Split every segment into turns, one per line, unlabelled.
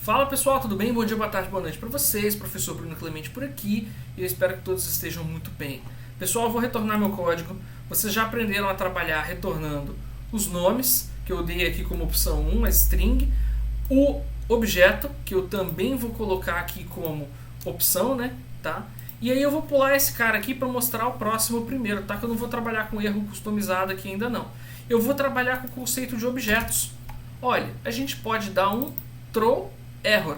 Fala pessoal, tudo bem? Bom dia, boa tarde, boa noite para vocês. Professor Bruno Clemente por aqui e eu espero que todos estejam muito bem. Pessoal, eu vou retornar meu código. Vocês já aprenderam a trabalhar retornando os nomes, que eu dei aqui como opção 1, a string, o objeto, que eu também vou colocar aqui como opção, né? Tá? E aí eu vou pular esse cara aqui para mostrar o próximo primeiro, tá? Que eu não vou trabalhar com erro customizado aqui ainda não. Eu vou trabalhar com o conceito de objetos. Olha, a gente pode dar um throw error.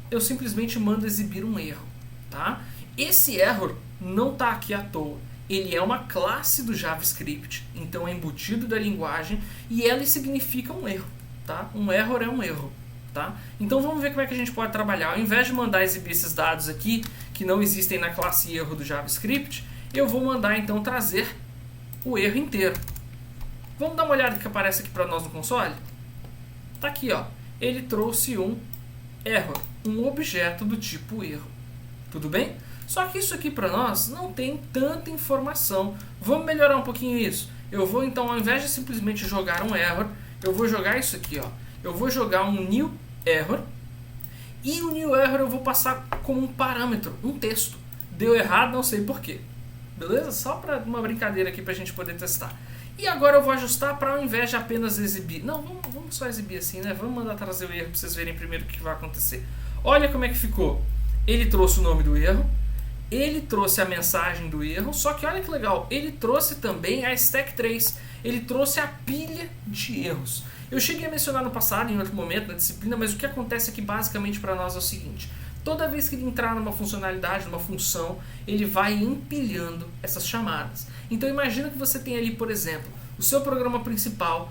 Eu simplesmente mando exibir um erro, tá? Esse error não está aqui à toa. Ele é uma classe do JavaScript, então é embutido da linguagem e ela significa um erro, tá? Um error é um erro, tá? Então vamos ver como é que a gente pode trabalhar. Ao invés de mandar exibir esses dados aqui, que não existem na classe erro do JavaScript, eu vou mandar então trazer o erro inteiro. Vamos dar uma olhada no que aparece aqui para nós no console? Tá aqui, ó. Ele trouxe um error, um objeto do tipo erro. Tudo bem? Só que isso aqui para nós não tem tanta informação. Vamos melhorar um pouquinho isso. Eu vou então, ao invés de simplesmente jogar um error, eu vou jogar isso aqui, ó. Eu vou jogar um new error. E o new error eu vou passar como um parâmetro, um texto. Deu errado, não sei porquê. Beleza? Só para uma brincadeira aqui para a gente poder testar. E agora eu vou ajustar para, ao invés de apenas exibir... Não, vamos só exibir assim, né? Vamos mandar trazer o erro para vocês verem primeiro o que vai acontecer. Olha como é que ficou. Ele trouxe o nome do erro. Ele trouxe a mensagem do erro. Só que olha que legal. Ele trouxe também a stack trace. Ele trouxe a pilha de erros. Eu cheguei a mencionar no passado, em outro momento, na disciplina, mas o que acontece aqui basicamente para nós é o seguinte. Toda vez que ele entrar numa funcionalidade, numa função, ele vai empilhando essas chamadas. Então imagina que você tem ali, por exemplo, o seu programa principal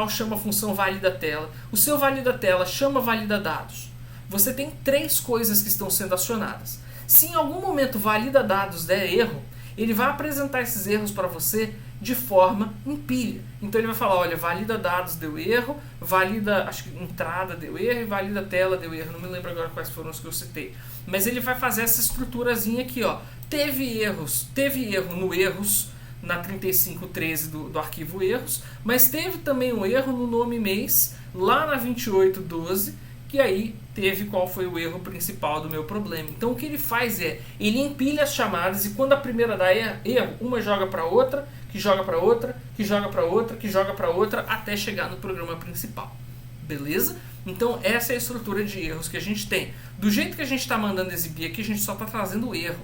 chama a função valida tela, o seu valida tela chama valida dados. Você tem três coisas que estão sendo acionadas. Se em algum momento valida dados der erro, ele vai apresentar esses erros para você de forma empilha. Então ele vai falar, olha, valida dados deu erro, valida, acho que entrada deu erro e valida tela deu erro. Não me lembro agora quais foram os que eu citei. Mas ele vai fazer essa estruturazinha aqui, ó. Teve erro no erros, na 3513 do arquivo erros, mas teve também um erro no nome mês, lá na 2812, que aí teve qual foi o erro principal do meu problema. Então o que ele faz é, ele empilha as chamadas e quando a primeira dá erro, uma joga para outra, que joga para outra, que joga para outra, que joga para outra, até chegar no programa principal. Beleza? Então essa é a estrutura de erros que a gente tem. Do jeito que a gente está mandando exibir aqui, a gente só está trazendo o erro.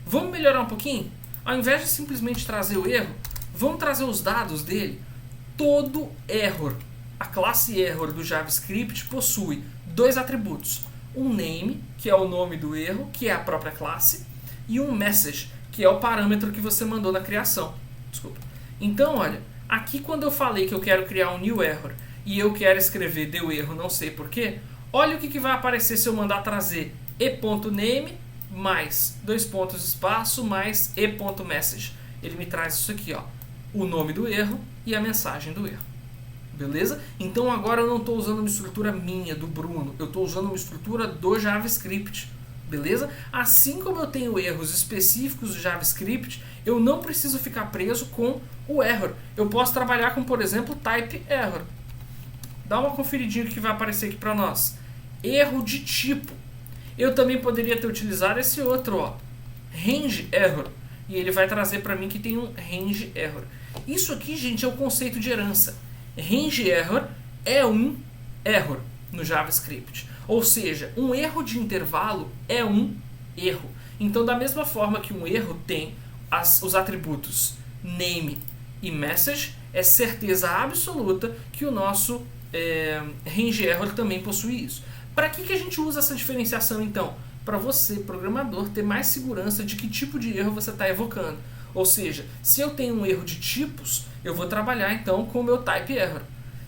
Vamos melhorar um pouquinho? Ao invés de simplesmente trazer o erro, vamos trazer os dados dele. Todo error, a classe error do JavaScript possui dois atributos. Um name, que é o nome do erro, que é a própria classe, e um message, que é o parâmetro que você mandou na criação. Desculpa. Então, olha, aqui quando eu falei que eu quero criar um new error e eu quero escrever deu erro, não sei porquê, olha o que vai aparecer se eu mandar trazer e.name mais dois pontos espaço mais e.message. Ele me traz isso aqui, ó, o nome do erro e a mensagem do erro. Beleza? Então agora eu não estou usando uma estrutura minha, do Bruno, eu estou usando uma estrutura do JavaScript. Beleza? Assim como eu tenho erros específicos do JavaScript, eu não preciso ficar preso com o error. Eu posso trabalhar com, por exemplo, type error. Dá uma conferidinha que vai aparecer aqui para nós. Erro de tipo. Eu também poderia ter utilizado esse outro, ó, range error. E ele vai trazer para mim que tem um range error. Isso aqui, gente, é o conceito de herança. Range error é um error no JavaScript. Ou seja, um erro de intervalo é um erro. Então, da mesma forma que um erro tem os atributos name e message, é certeza absoluta que o nosso range error também possui isso. Para que a gente usa essa diferenciação, então? Para você, programador, ter mais segurança de que tipo de erro você está evocando. Ou seja, se eu tenho um erro de tipos, eu vou trabalhar então com o meu type error.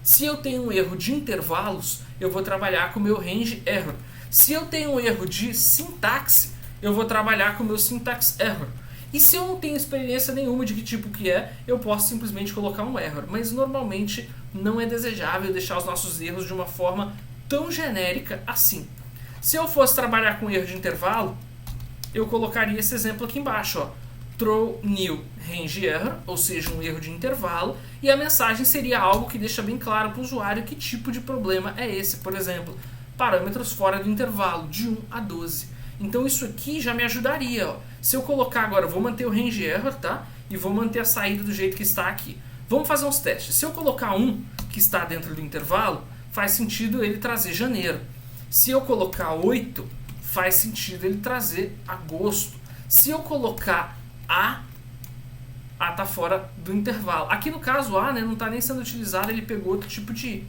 Se eu tenho um erro de intervalos, eu vou trabalhar com o meu range error. Se eu tenho um erro de sintaxe, eu vou trabalhar com o meu syntax error. E se eu não tenho experiência nenhuma de que tipo que é, eu posso simplesmente colocar um error. Mas normalmente não é desejável deixar os nossos erros de uma forma tão genérica assim. Se eu fosse trabalhar com erro de intervalo, eu colocaria esse exemplo aqui embaixo, ó. Throw new range error, ou seja, um erro de intervalo, e a mensagem seria algo que deixa bem claro para o usuário que tipo de problema é esse. Por exemplo, parâmetros fora do intervalo, de 1 a 12. Então isso aqui já me ajudaria. Ó. Se eu colocar agora, eu vou manter o range error, tá? E vou manter a saída do jeito que está aqui. Vamos fazer uns testes. Se eu colocar 1, que está dentro do intervalo, faz sentido ele trazer janeiro. Se eu colocar 8, faz sentido ele trazer agosto. Se eu colocar A está fora do intervalo. Aqui no caso A, né, não está nem sendo utilizado, ele pegou outro tipo de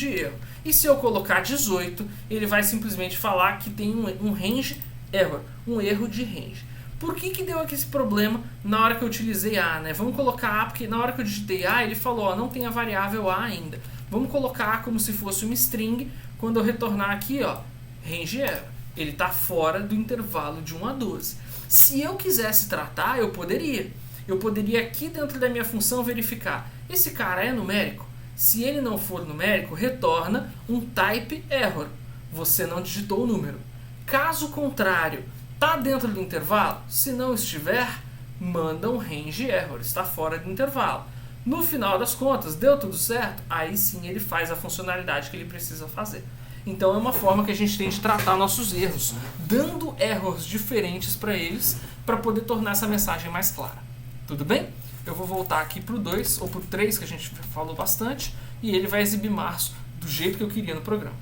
erro. E se eu colocar 18, ele vai simplesmente falar que tem um range error, um erro de range. Por que deu aqui esse problema na hora que eu utilizei A, né? Vamos colocar A, porque na hora que eu digitei A, ele falou, ó, não tem a variável A ainda. Vamos colocar A como se fosse uma string, quando eu retornar aqui, ó, range error. Ele está fora do intervalo de 1 a 12. Se eu quisesse tratar, eu poderia. Eu poderia aqui dentro da minha função verificar, esse cara é numérico? Se ele não for numérico, retorna um type error. Você não digitou o número. Caso contrário, está dentro do intervalo? Se não estiver, manda um range error, está fora do intervalo. No final das contas, deu tudo certo? Aí sim ele faz a funcionalidade que ele precisa fazer. Então é uma forma que a gente tem de tratar nossos erros, dando erros diferentes para eles, para poder tornar essa mensagem mais clara. Tudo bem? Eu vou voltar aqui para o 2 ou para o 3, que a gente falou bastante, e ele vai exibir março do jeito que eu queria no programa.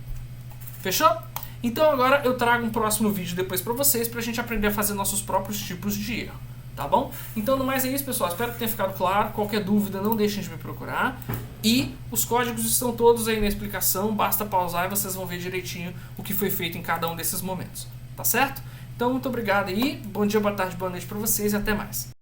Fechou? Então agora eu trago um próximo vídeo depois para vocês, para a gente aprender a fazer nossos próprios tipos de erro. Tá bom? Então, no mais é isso, pessoal. Espero que tenha ficado claro. Qualquer dúvida, não deixem de me procurar. E os códigos estão todos aí na explicação. Basta pausar e vocês vão ver direitinho o que foi feito em cada um desses momentos. Tá certo? Então, muito obrigado aí. Bom dia, boa tarde, boa noite para vocês e até mais.